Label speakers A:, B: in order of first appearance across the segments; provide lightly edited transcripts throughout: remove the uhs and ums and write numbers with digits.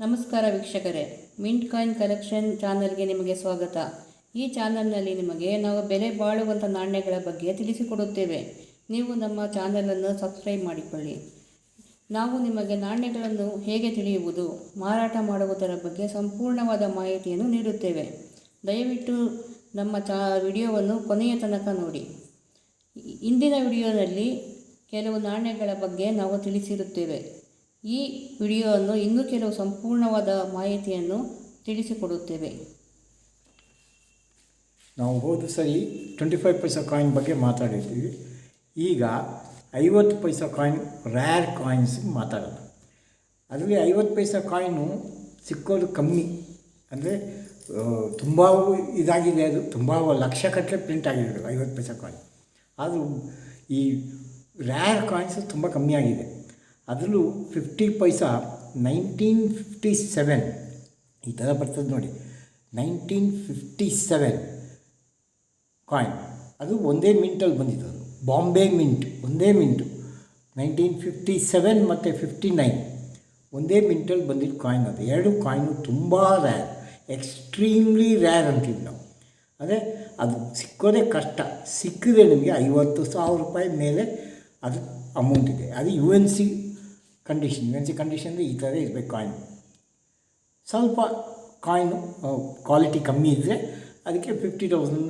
A: ನಮಸ್ಕಾರ ವೀಕ್ಷಕರೇ, mint coin collection ಚಾನಲ್ಗೆ ನಿಮಗೆ ಸ್ವಾಗತ. ಈ ಚಾನಲ್ನಲ್ಲಿ ನಿಮಗೆ ನಾವು ಬೆಲೆ ಬಾಳುವಂಥ ನಾಣ್ಯಗಳ ಬಗ್ಗೆ ತಿಳಿಸಿಕೊಡುತ್ತೇವೆ. ನೀವು ನಮ್ಮ ಚಾನಲನ್ನು ಸಬ್ಸ್ಕ್ರೈಬ್ ಮಾಡಿಕೊಳ್ಳಿ. ನಾವು ನಿಮಗೆ ನಾಣ್ಯಗಳನ್ನು ಹೇಗೆ ತಿಳಿಯುವುದು, ಮಾರಾಟ ಮಾಡುವುದರ ಬಗ್ಗೆ ಸಂಪೂರ್ಣವಾದ ಮಾಹಿತಿಯನ್ನು ನೀಡುತ್ತೇವೆ. ದಯವಿಟ್ಟು ನಮ್ಮ ವಿಡಿಯೋವನ್ನು ಕೊನೆಯ ತನಕ ನೋಡಿ. ಇಂದಿನ ವಿಡಿಯೋದಲ್ಲಿ ಕೆಲವು ನಾಣ್ಯಗಳ ಬಗ್ಗೆ ನಾವು ತಿಳಿಸಿರುತ್ತೇವೆ. ಈ ವಿಡಿಯೋವನ್ನು ಇನ್ನೂ ಕೆಲವು ಸಂಪೂರ್ಣವಾದ ಮಾಹಿತಿಯನ್ನು ತಿಳಿಸಿಕೊಡುತ್ತೇವೆ.
B: ನಾವು ಹೋದ ಸರಿ 25 ಪೈಸಾ ಕಾಯಿನ್ ಬಗ್ಗೆ ಮಾತಾಡಿರ್ತೀವಿ. ಈಗ 50 ಪೈಸಾ ಕಾಯಿನ್ ರ್ಯಾರ್ ಕಾಯಿನ್ಸ್ ಮಾತಾಡೋಣ. ಅದರಲ್ಲಿ 50 ಪೈಸಾ ಕಾಯಿನು ಸಿಕ್ಕೋದು ಕಮ್ಮಿ, ಅಂದರೆ ತುಂಬ ಇದಾಗಿದೆ. ಅದು ತುಂಬ ಲಕ್ಷಗಟ್ಟಲೆ ಪ್ರಿಂಟ್ ಆಗಿದೆ 50 ಪೈಸಾ ಕಾಯಿನ್. ಆದರೂ ಈ ರ್ಯಾರ್ ಕಾಯಿನ್ಸ್ ತುಂಬ ಕಮ್ಮಿ ಆಗಿದೆ. ಅದರಲ್ಲೂ 50 ಪೈಸಾ 1957 ಈ ಥರ ಬರ್ತದೆ ನೋಡಿ. 1957 ಕಾಯಿನ್, ಅದು ಒಂದೇ ಮಿಂಟಲ್ಲಿ ಬಂದಿದ್ದು. ಅದು ಬಾಂಬೆ ಮಿಂಟ್, ಒಂದೇ ಮಿಂಟು 1957 ಮತ್ತು 59 ಒಂದೇ ಮಿಂಟಲ್ಲಿ ಬಂದಿದ್ದು ಕಾಯಿನ್. ಅದು ಎರಡು ಕಾಯಿನು ತುಂಬ ರ್ಯಾರ್, ಎಕ್ಸ್ಟ್ರೀಮ್ಲಿ ರ್ಯಾರ್ ಅಂತೀವಿ ನಾವು. ಅಂದರೆ ಅದು ಸಿಕ್ಕೋದೇ ಕಷ್ಟ. ಸಿಕ್ಕಿದ್ರೆ ನಿಮಗೆ 50,000 ರೂಪಾಯಿ ಮೇಲೆ ಅದು ಅಮೌಂಟ್ ಇದೆ. ಅದು UNC ಕಂಡೀಷನ್ ಈ ಥರ ಇರಬೇಕು ಕಾಯಿನ್. ಸ್ವಲ್ಪ ಕಾಯಿನು ಕ್ವಾಲಿಟಿ ಕಮ್ಮಿ ಇದ್ದರೆ ಅದಕ್ಕೆ 50,000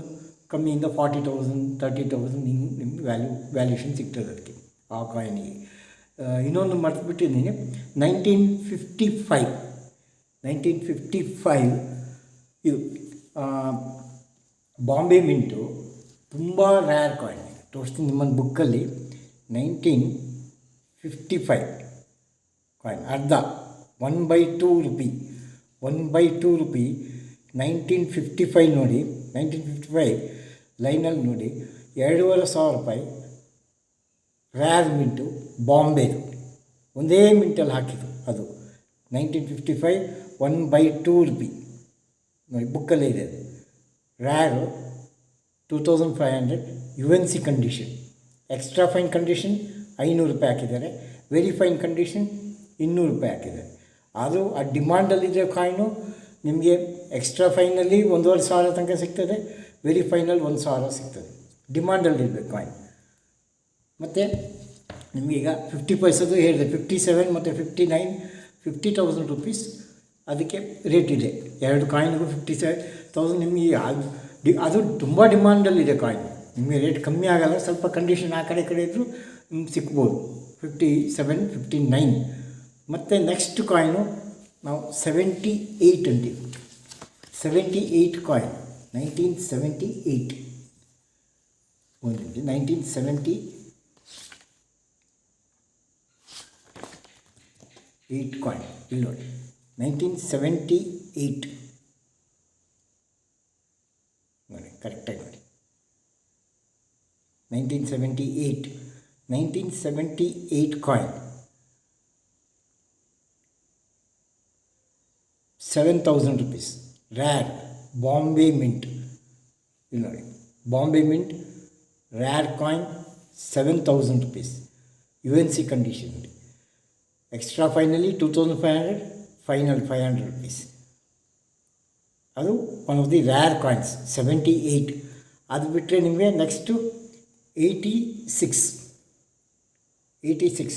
B: ಕಮ್ಮಿಯಿಂದ 40,000 30,000 ಹಿಂಗೆ ನಿಮ್ಗೆ ವ್ಯಾಲ್ಯೂಷನ್ ಸಿಗ್ತದೆ ಅದಕ್ಕೆ, ಆ ಕಾಯಿನಿಗೆ. ಇನ್ನೊಂದು ಮರೆತುಬಿಟ್ಟಿದ್ದೀನಿ, 1955 ಇದು ಬಾಂಬೆ ಮಿಂಟು ತುಂಬ ರ್ಯಾರ್ ಕಾಯಿನ್. ತೋರಿಸ್ತೀನಿ ನಿಮ್ಮೊಂದು ಬುಕ್ಕಲ್ಲಿ. 1955 ಕಾಯಿನ್ ಅರ್ಧ 1/2 ರೂಪಿ 1955 ನೋಡಿ. 1955 ಲೈನಲ್ಲಿ ನೋಡಿ, 2,500 ರೂಪಾಯಿ ರ್ಯಾರ್ ಮಿಂಟು ಬಾಂಬೆದು, ಒಂದೇ ಮಿಂಟಲ್ಲಿ ಹಾಕಿದ್ದು. ಅದು 1955 1/2 ರೂಪಿ ನೋಡಿ, ಬುಕ್ಕಲ್ಲೇ ಇದೆ. ಅದು ರ್ಯಾರು 2,500 UNC condition. Extra fine condition 500 ರೂಪಾಯಿ ಹಾಕಿದ್ದಾರೆ. ವೆರಿ ಫೈನ್ ಕಂಡೀಷನ್ 200 ರೂಪಾಯಿ ಹಾಕಿದ್ದಾರೆ. ಅದು ಆ ಡಿಮಾಂಡಲ್ಲಿದ್ದರೆ ಕಾಯಿನು ನಿಮಗೆ ಎಕ್ಸ್ಟ್ರಾ ಫೈನಲ್ಲಿ 1,500 ತನಕ ಸಿಗ್ತದೆ, ವೆರಿ ಫೈನಲ್ಲಿ 1,000 ಸಿಗ್ತದೆ. ಡಿಮಾಂಡಲ್ಲಿರಬೇಕು ಕಾಯಿನ್. ಮತ್ತು ನಿಮಗೀಗ 50 ಪೈಸದು ಹೇಳಿದೆ, 57 ಮತ್ತು 59 50,000 ರುಪೀಸ್ ಅದಕ್ಕೆ ರೇಟ್ ಇದೆ. ಎರಡು ಕಾಯಿನ್ಗೂ 57,000 ನಿಮಗೆ. ಅದು ತುಂಬ ಡಿಮಾಂಡಲ್ಲಿದೆ ಕಾಯಿನ್. ನಿಮಗೆ ರೇಟ್ ಕಮ್ಮಿ ಆಗೋಲ್ಲ, ಸ್ವಲ್ಪ ಕಂಡೀಷನ್ ಆ ಕಡೆ ಇದ್ದರೂ ನಿಮ್ಗೆ ಸಿಗ್ಬೋದು. 57 59. ಮತ್ತು ನೆಕ್ಸ್ಟ್ ಕಾಯಿನು ನಾವು 78 ಅಂತೀವಿ. 78 ಕಾಯಿನ್ 1978 1978 ಕಾಯಿನ್ ಇಲ್ಲಿ ನೋಡಿ. 1978 ನೋಡಿ, ಕರೆಕ್ಟಾಗಿ ನೋಡಿ. 1978 coin 7,000 rupees rare Bombay mint. ಇಲ್ಲಿ ನೋಡಿ, Bombay mint rare coin 7,000 rupees UNC condition. Extra ಫೈನಲ್ಲಿ 2,500, ಫೈನಲ್ 500 ರುಪೀಸ್. ಅದು one of the rare coins 78. ಅದು ಬಿಟ್ಟರೆ ನಿಮಗೆ ನೆಕ್ಸ್ಟು 86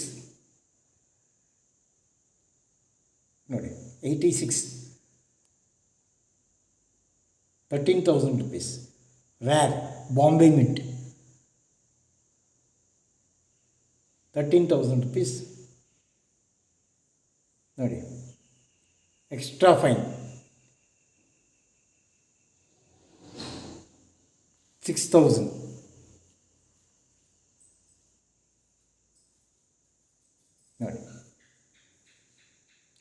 B: ನೋಡಿ. 86 13,000 rupees rare Bombay mint. 13,000 rupees ನೋಡಿ. ಎಕ್ಸ್ಟ್ರಾ ಫೈನ್ 6,000 ನೋಡಿ.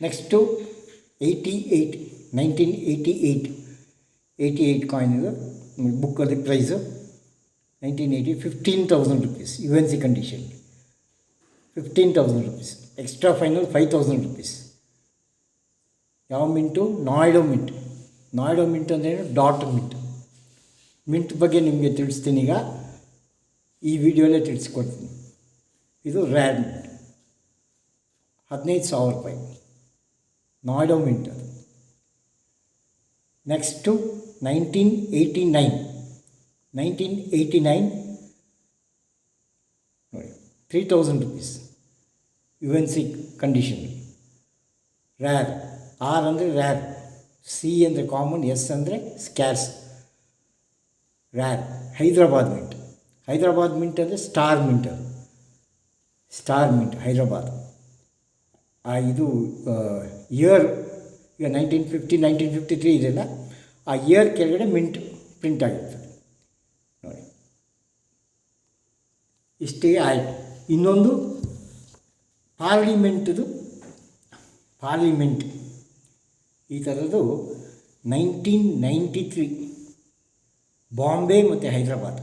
B: ನೆಕ್ಸ್ಟು 1988 ಕಾಯಿನ್ ಇದು ಬುಕ್ಕಲ್ಲಿ price. 1980 15,000 rupees UNC condition. 15,000 rupees. Extra final 5,000 rupees. ಯಾವ ಮಿಂಟು? ನಾಯ್ಡೋ ಮಿಂಟ್ ಅಂದ್ರೇನು? ಡಾಟ್ ಮಿಂಟ್ ಬಗ್ಗೆ ನಿಮಗೆ ತಿಳಿಸ್ತೀನಿ. ಈಗ ಈ ವಿಡಿಯೋಲ್ಲೇ ತಿಳಿಸ್ಕೊಡ್ತೀನಿ. ಇದು ರ್ಯಾರ್ ಮಿಂಟ್ 15,000 ರೂಪಾಯಿ. ನಾಯ್ಡೋ ಮಿಂಟ್ ಅದು. ನೆಕ್ಸ್ಟು 1989 ನೋಡಿ 3000 rupees UNC condition. Rare, R ಅಂದರೆ ರ್ಯಾರ್, ಸಿ ಅಂದರೆ ಕಾಮನ್, ಎಸ್ ಅಂದರೆ ಸ್ಕ್ಯಾರ್ಸ್. ರ್ಯಾರ್ ಹೈದರಾಬಾದ್ ಮಿಂಟ್ ಅಂದರೆ ಸ್ಟಾರ್ ಮಿಂಟ್, ಅದು ಸ್ಟಾರ್ ಮಿಂಟ್ ಹೈದರಾಬಾದ್. ಇದು ಇಯರ್ ಈಗ 1953 ಇದೆಯಲ್ಲ, ಆ ಇಯರ್ ಕೆಳಗಡೆ ಮಿಂಟ್ ಪ್ರಿಂಟ್ ಆಗಿರ್ತದೆ ನೋಡಿ. ಇಷ್ಟೇ ಆಯಿತು. ಇನ್ನೊಂದು ಪಾರ್ಲಿಮೆಂಟ್ ಈ ಥರದ್ದು 1993 ಬಾಂಬೆ ಮತ್ತು Hyderabad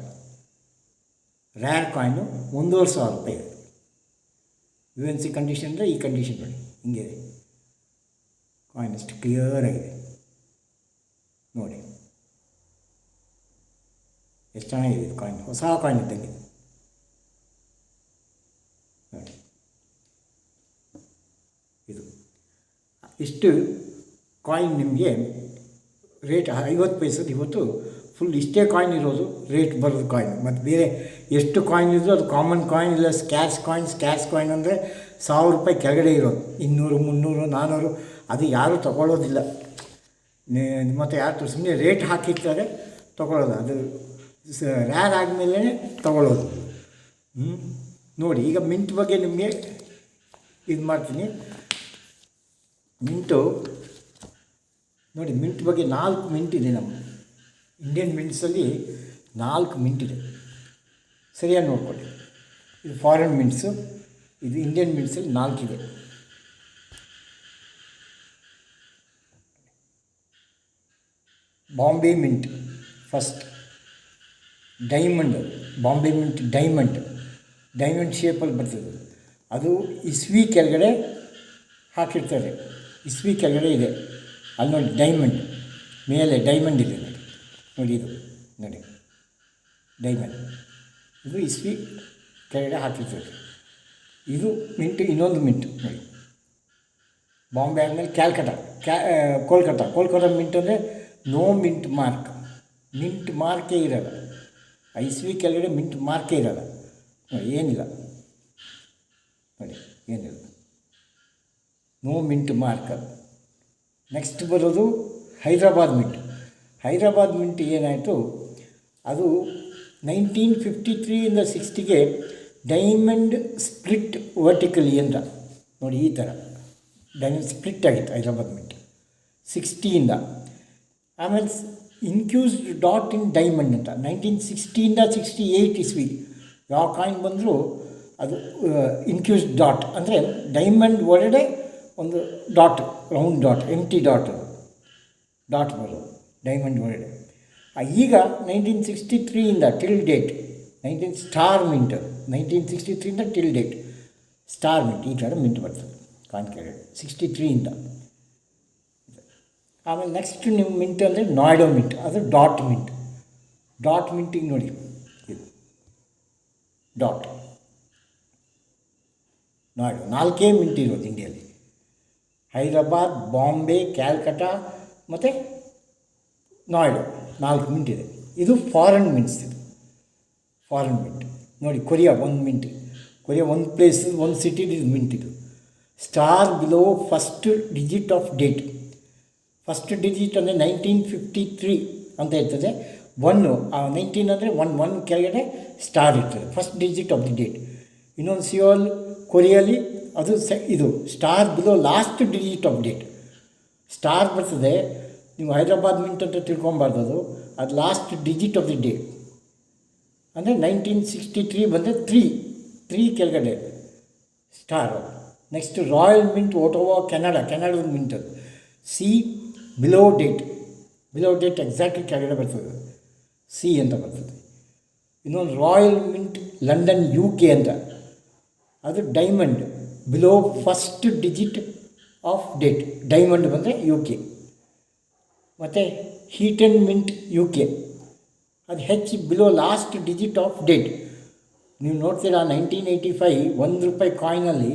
B: rare coin $1,500 UNC condition ಅಂದರೆ ಈ ಕಂಡೀಷನ್ ನೋಡಿ ಹಿಂಗಿದೆ. ಕಾಯಿನ್ ಅಷ್ಟು ಕ್ಲಿಯರ್ ಆಗಿದೆ ನೋಡಿ, ಎಷ್ಟು ಚೆನ್ನಾಗಿದೆ ಇದು ಕಾಯಿನ್, ಹೊಸ ಕಾಯಿನ್ ಇದ್ದಂಗೆ ನೋಡಿ. ಇದು ಇಷ್ಟು ಕಾಯಿನ್ ನಿಮಗೆ ರೇಟ್ 50 ಪೈಸದ್ದು. ಇವತ್ತು ಫುಲ್ ಇಷ್ಟೇ ಕಾಯಿನ್ ಇರೋದು ರೇಟ್ ಬರೋದು ಕಾಯಿನ್. ಮತ್ತು ಬೇರೆ ಎಷ್ಟು ಕಾಯಿನ್ ಇದ್ದರೂ ಅದು ಕಾಮನ್ ಕಾಯಿನ್ ಇಲ್ಲ ಸ್ಕ್ಯಾರ್ಸ್ ಕಾಯಿನ್ ಅಂದರೆ $1,000 ಕೆಳಗಡೆ ಇರೋದು. 200, 300, 400 ಅದು ಯಾರೂ ತೊಗೊಳ್ಳೋದಿಲ್ಲ. ಮತ್ತು ಯಾರು ಸುಮ್ಮನೆ ರೇಟ್ ಹಾಕಿರ್ತಾರೆ ತೊಗೊಳ್ಳೋದು, ಅದು ರ್ಯಾರ್ ಆದಮೇಲೆ ತೊಗೊಳ್ಳೋದು. ನೋಡಿ ಈಗ ಮಿಂಟ್ ಬಗ್ಗೆ ನಿಮಗೆ ಇದು ಮಾಡ್ತೀನಿ. ಮಿಂಟು ನೋಡಿ, ಮಿಂಟ್ ಬಗ್ಗೆ 4 ಮಿಂಟ್ ಇದೆ. ನಮ್ಮ ಇಂಡಿಯನ್ ಮಿಂಟ್ಸಲ್ಲಿ 4 ಮಿಂಟ್ ಇದೆ, ಸರಿಯಾಗಿ ನೋಡ್ಕೊಳ್ಳಿ. ಇದು ಫಾರಿನ್ ಮಿಂಟ್ಸು, ಇದು ಇಂಡಿಯನ್ ಮಿಂಟ್ಸಲ್ಲಿ 4 ಇದೆ. Bombay mint first, Bombay mint diamond ಶೇಪಲ್ಲಿ ಬರ್ತದೆ. ಅದು ಇಸ್ವಿ ಕೆಳಗಡೆ ಹಾಕಿರ್ತಾರೆ, ಇಸ್ವಿ ಕೆಳಗಡೆ ಇದೆ ಅಲ್ಲಿ ನೋಡಿ, ಡೈಮಂಡ್ ಮೇಲೆ ಡೈಮಂಡ್ ಇದೆ ನೋಡಿ, ಇದು ನೋಡಿ ಡೈಮಂಡ್, ಇದು ಇಸ್ವಿ ಕೆಳಗಡೆ ಹಾಕಿರ್ತಾರೆ. ಇದು ಮಿಂಟ್. ಇನ್ನೊಂದು ಮಿಂಟ್ ನೋಡಿ, ಬಾಂಬೆ ಆದಮೇಲೆ ಕೋಲ್ಕತ್ತಾ ಮಿಂಟ್ ಅಂದರೆ ನೋ ಮಿಂಟ್ ಮಾರ್ಕೇ ಇರೋಲ್ಲ. ಇಸ್ವಿ ಕೆಳಗಡೆ ಮಿಂಟ್ ಮಾರ್ಕೇ ಇರೋಲ್ಲ ನೋಡಿ, ಏನಿಲ್ಲ ನೋಡಿ, ಏನಿಲ್ಲ, ನೋ ಮಿಂಟ್ ಮಾರ್ಕ್. ನೆಕ್ಸ್ಟ್ ಬರೋದು ಹೈದರಾಬಾದ್ ಮಿಂಟ್ ಏನಾಯಿತು, ಅದು 1953ಇಂದ 60ಗೆ ಡೈಮಂಡ್ ಸ್ಪ್ಲಿಟ್ ವರ್ಟಿಕಲಿ ಅಂತ ನೋಡಿ, ಈ ಥರ ಡೈಮಂಡ್ ಸ್ಪ್ಲಿಟ್ ಆಗಿತ್ತು ಹೈದರಾಬಾದ್ ಮಿಂಟ್ 60ಇಂದ. ಆಮೇಲೆ ಇನ್ಕ್ಯೂಸ್ಡ್ ಡಾಟ್ ಇನ್ ಡೈಮಂಡ್ ಅಂತ 1960ಇಂದ 68 ಇಸ್ವಿ ಯಾವ ಕಾಯಿನ್ ಬಂದರೂ ಅದು ಇನ್ಕ್ಯೂಸ್ಡ್ ಡಾಟ್ ಅಂದರೆ ಡೈಮಂಡ್ ಒಳಗಡೆ ಒಂದು dot, round dot, empty dot ಬರೋದು ಡೈಮಂಡ್ ಒಳಗಡೆ. ಈಗ 1963ಇಂದ ಟಿಲ್ ಡೇಟ್ ಸ್ಟಾರ್ ಮಿಂಟ್, 1963ಇಂದ ಟಿಲ್ ಡೇಟ್ ಸ್ಟಾರ್ ಮಿಂಟ್, ಈ ಥರ ಮಿಂಟ್ ಬರ್ತದೆ ಕಾಯಿನ್ ಕೆಳಗಡೆ 63ಇಂದ. ಆಮೇಲೆ ನೆಕ್ಸ್ಟ್ ನಿಮ್ಮ ಮಿಂಟ್ ಅಂದರೆ ನಾಯ್ಡೋ ಮಿಂಟ್, ಅದು ಡಾಟ್ ಮಿಂಟಿಗೆ ನೋಡಿ, ಇದು ಡಾಟ್ ನಾಯ್ಡೋ 4 ಮಿಂಟ್ ಇರೋದು ಇಂಡಿಯಲ್ಲಿ. ಹೈದರಾಬಾದ್, ಬಾಂಬೆ, ಕ್ಯಾಲ್ಕಟಾ ಮತ್ತು ನಾಯ್ಡೋ 4 ಮಿಂಟ್ ಇದೆ. ಇದು ಫಾರಿನ್ ಮಿಂಟ್ಸ್. ಇದು ಫಾರಿನ್ ಮಿಂಟ್ ನೋಡಿ, Korea 1 mint, Korea 1 place 1 city mint. ಇದು star below first digit of date. First digit ಅಂದರೆ 1953 ಅಂತ ಇರ್ತದೆ. 1 19 ಅಂದರೆ 1 ಕೆಳಗಡೆ ಸ್ಟಾರ್ ಇರ್ತದೆ, first digit of the date. ಇನ್ನೊಂದು ಸಿಯೋಲ್ ಕೊರಿಯಲ್ಲಿ ಅದು ಇದು star below last digit of date. Star ಬರ್ತದೆ, ನೀವು ಹೈದರಾಬಾದ್ ಮಿಂಟ್ ಅಂತ ತಿಳ್ಕೊಬಾರ್ದು, ಅದು last digit of the day. ಅಂದರೆ 1963 ಬಂದರೆ 3 ಕೆಳಗಡೆ ಸ್ಟಾರ್. ನೆಕ್ಸ್ಟ್ ರಾಯಲ್ ಮಿಂಟ್ ಓಟೋವಾ ಕೆನಡಾದ ಮಿಂಟ್, ಅದು ಸಿ ಬಿಲೋ ಡೇಟ್ ಎಕ್ಸಾಕ್ಟ್ಲಿ ಕೆಳಗಡೆ ಬರ್ತದೆ, ಸಿ ಅಂತ ಬರ್ತದೆ. ಇನ್ನೊಂದು ರಾಯಲ್ ಮಿಂಟ್ ಲಂಡನ್ UK ಅಂತ, ಅದು diamond below first digit of date, diamond ಬಂದರೆ UK. ಮತ್ತು ಹೀಟನ್ ಮಿಂಟ್ UK, ಅದು below last digit of date. ನೀವು ನೋಡ್ತೀರಾ 1985 $1 ಕಾಯಿನಲ್ಲಿ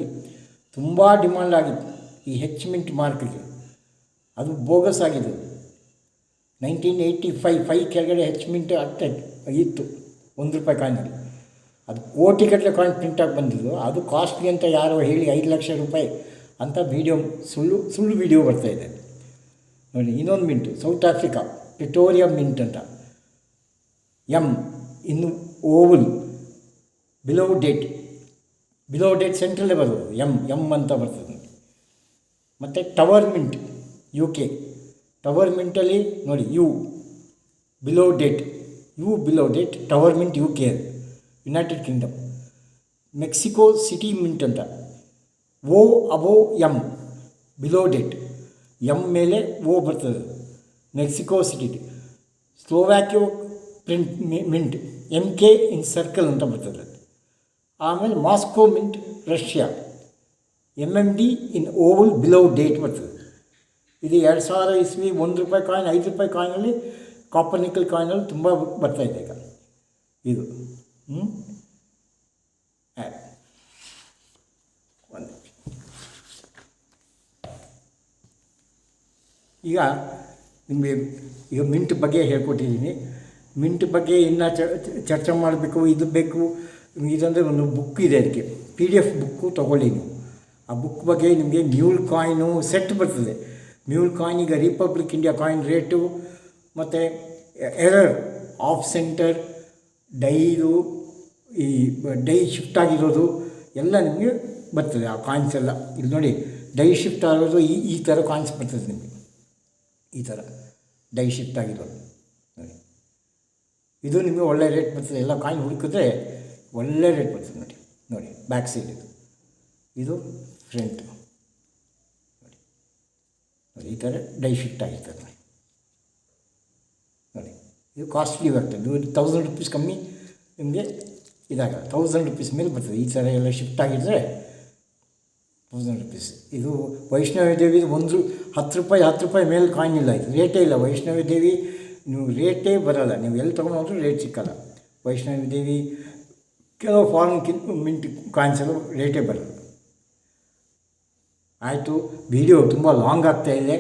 B: ತುಂಬ ಡಿಮಾಂಡ್ ಆಗಿತ್ತು ಈ ಮಿಂಟ್ ಮಾರ್ಕ್ಗೆ. ಅದು ಬೋಗಸ್ ಆಗಿದೆ. 1985 ಕೆಳಗಡೆ ಹೆಚ್ ಮಿಂಟ್ ಇತ್ತು ₹1 ಕಾಯಿನಲ್ಲಿ. ಅದು ಕೋಟಿಗಟ್ಟಲೆ ಕಾಯಿನ್ ಪ್ರಿಂಟಾಗಿ ಬಂದಿದ್ದು. ಅದು ಕಾಸ್ಟ್ಲಿ ಅಂತ ಯಾರೋ ಹೇಳಿ ₹5,00,000 ಅಂತ ಸುಳ್ಳು ವೀಡಿಯೋ ಬರ್ತಾಯಿದೆ ನೋಡಿ. ಇನ್ನೊಂದು mint south Africa Pretoria mint ಅಂತ, ಇನ್ನು ಓವಲ್ ಬಿಲೋ ಡೇಟ್ ಸೆಂಟ್ರಲ್ಲೇ ಬರೋದು ಎಮ್ ಅಂತ ಬರ್ತದೆ ನೋಡಿ. ಮತ್ತು ಟವರ್ ಮಿಂಟ್ UK, ಟವರ್ ಮಿಂಟಲ್ಲಿ ನೋಡಿ below date tower mint UK, United Kingdom. Mexico City mint ಅಂತ ಅಬೋವ್ ಬಿಲೋ ಡೇಟ್ ಮೇಲೆ ಬರ್ತದೆ, Mexico City. Slovakia print mint MK in circle ಅಂತ ಬರ್ತದೆ. ಆಮೇಲೆ Moscow mint Russia, MMD in oval below date ಬರ್ತದೆ. ಇದು 2000 ಇಸ್ವಿ ₹1 ಕಾಯಿನ್, ₹5 ಕಾಯಿನಲ್ಲಿ, ಕಾಪರ್ ನಿಕಲ್ ಕಾಯಿನಲ್ಲಿ ತುಂಬ ಬರ್ತಾಯಿದೆ ಈಗ ಇದು. ಈಗ ನಿಮಗೆ ಮಿಂಟ್ ಬಗ್ಗೆ ಹೇಳ್ಕೊಟ್ಟಿದ್ದೀನಿ. ಮಿಂಟ್ ಬಗ್ಗೆ ಇನ್ನೂ ಚರ್ಚೆ ಮಾಡಬೇಕು, ಇದು ಬೇಕು. ಇದಂದರೆ ಒಂದು ಬುಕ್ ಇದೆ, ಅದಕ್ಕೆ PDF ಬುಕ್ಕು ತೊಗೊಳ್ಳಿ ನೀವು. ಆ ಬುಕ್ ಬಗ್ಗೆ ನಿಮಗೆ ಮ್ಯೂಲ್ ಕಾಯಿನು ಸೆಟ್ ಬರ್ತದೆ. ಮ್ಯೂಲ್ ಕಾಯಿನ್ ಈಗ ರಿಪಬ್ಲಿಕ್ ಇಂಡಿಯಾ ಕಾಯಿನ್ ರೇಟು ಮತ್ತು ಎರರ್ ಆಫ್ ಸೆಂಟರ್ ಡೈದು ಈ ಡೈ ಶಿಫ್ಟ್ ಆಗಿರೋದು ಎಲ್ಲ ನಿಮಗೆ ಬರ್ತದೆ. ಆ ಕಾಯಿನ್ಸ್ ಎಲ್ಲ ಇಲ್ಲಿ ನೋಡಿ, ಡೈ ಶಿಫ್ಟ್ ಆಗೋದು ಈ ಥರ ಕಾಯಿನ್ಸ್ ಬರ್ತದೆ ನಿಮಗೆ. ಈ ಥರ ಡೈ ಶಿಫ್ಟ್ ಆಗಿರೋದು ನೋಡಿ. ಇದು ನಿಮಗೆ ಒಳ್ಳೆ ರೇಟ್ ಬರ್ತದೆ. ಎಲ್ಲ ಕಾಯಿನ್ ಹುಡುಕಿದ್ರೆ ಒಳ್ಳೆ ರೇಟ್ ಬರ್ತದೆ ನೋಡಿ. ಬ್ಯಾಕ್ ಸೈಡ್ ಇದು ಫ್ರಂಟ್ ನೋಡಿ. ಈ ಥರ ಡೈ ಶಿಫ್ಟ್ ಆಗಿರ್ತದೆ ನೋಡಿ. ಇದು ಕಾಸ್ಟ್ಲಿ ಬರ್ತದೆ. ಇದು ₹1,000 ಕಮ್ಮಿ ನಿಮಗೆ ಇದಾಗಲ್ಲ. ₹1,000 ಮೇಲೆ ಬರ್ತದೆ. ಈ ಥರ ಎಲ್ಲ ಶಿಫ್ಟ್ ಆಗಿದ್ದರೆ ₹1,000. ಇದು ವೈಷ್ಣವಿ ದೇವಿ ಒಂದು ₹10 ಮೇಲೆ ಕಾಯಿನ್ ಇಲ್ಲ. ಇದು ರೇಟೇ ಇಲ್ಲ. ವೈಷ್ಣವಿ ದೇವಿ ನೀವು ರೇಟೇ ಬರೋಲ್ಲ. ನೀವು ಎಲ್ಲಿ ತೊಗೊಂಡ್ರು ರೇಟ್ ಸಿಕ್ಕಲ್ಲ. ವೈಷ್ಣವಿ ದೇವಿ ಕೆಲವು ಫಾರಿನ್ ಮಿಂಟ್ ಕಾಯಿನ್ಸ್ ಎಲ್ಲ ರೇಟೇ ಬರಲ್ಲ. ಆಯಿತು, ವಿಡಿಯೋ ತುಂಬ ಲಾಂಗ್ ಆಗ್ತಾಯಿದೆ.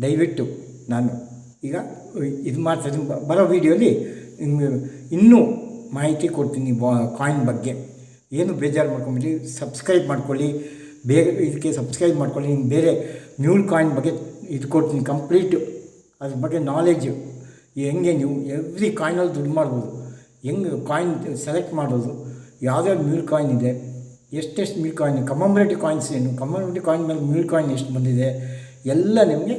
B: ದಯವಿಟ್ಟು ನಾನು ಈಗ ಇದು ಮಾಡ್ತಾಯಿದ್ದೀನಿ. ಬರೋ ವೀಡಿಯೋಲಿ ನಿಮಗೆ ಇನ್ನೂ ಮಾಹಿತಿ ಕೊಡ್ತೀನಿ ಕಾಯಿನ್ ಬಗ್ಗೆ. ಏನು ಬೇಜಾರು ಮಾಡ್ಕೊಂಬಿಡಿ, ಸಬ್ಸ್ಕ್ರೈಬ್ ಮಾಡ್ಕೊಳ್ಳಿ. ಬೇಗ ಇದಕ್ಕೆ ಸಬ್ಸ್ಕ್ರೈಬ್ ಮಾಡ್ಕೊಳ್ಳಿ. ನಿಮ್ಗೆ ಬೇರೆ ಮ್ಯೂಲ್ ಕಾಯಿನ್ ಬಗ್ಗೆ ಇದು ಕೊಡ್ತೀನಿ ಕಂಪ್ಲೀಟು. ಅದ್ರ ಬಗ್ಗೆ ನಾಲೆಡ್ಜು, ಹೆಂಗೆ ನೀವು ಎವ್ರಿ ಕಾಯಿನಲ್ಲಿ ದುಡ್ಡು ಮಾಡ್ಬೋದು, ಹೆಂಗೆ ಕಾಯಿನ್ ಸೆಲೆಕ್ಟ್ ಮಾಡೋದು, ಯಾವ್ಯಾವ ಮ್ಯೂಲ್ ಕಾಯಿನ್ ಇದೆ, ಎಷ್ಟೆಷ್ಟು ಮ್ಯೂಲ್ ಕಾಯಿನ್, ಕಮಮರೇಟಿವ್ ಕಾಯಿನ್ಸ್ ಏನು, ಕಮಮರೇಟಿವ್ ಕಾಯಿನ್ ಮೇಲೆ ಮ್ಯೂಲ್ ಕಾಯಿನ್ ಎಷ್ಟು ಬಂದಿದೆ ಎಲ್ಲ ನಿಮಗೆ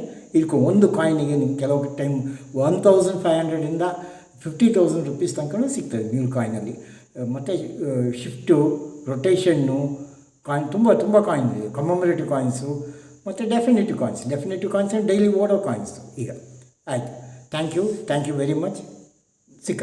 B: ಒಂದು ಕಾಯಿನಿಗೆ ನಿಮ್ಗೆ ಕೆಲವು ಟೈಮ್ 1,500ಇಂದ 50,000 ರೂಪೀಸ್ ತನಕ ಸಿಗ್ತದೆ ಮ್ಯೂಲ್ ಕಾಯಿನಲ್ಲಿ. ಮತ್ತು ಶಿಫ್ಟು, ರೊಟೇಷನ್ನು ಕಾಯಿನ್ ತುಂಬ ಕಾಯಿನ್ ಇದೆ. ಕಮಮರೇಟಿವ್ ಕಾಯಿನ್ಸು ಮತ್ತು ಡೆಫಿನೇಟಿವ್ ಕಾಯಿನ್ಸ್ ಡೈಲಿ ಓಡೋ ಕಾಯಿನ್ಸು. ಈಗ ಆಯಿತು, ಥ್ಯಾಂಕ್ ಯು ವೆರಿ ಮಚ್. ಸಿಕ್ಕ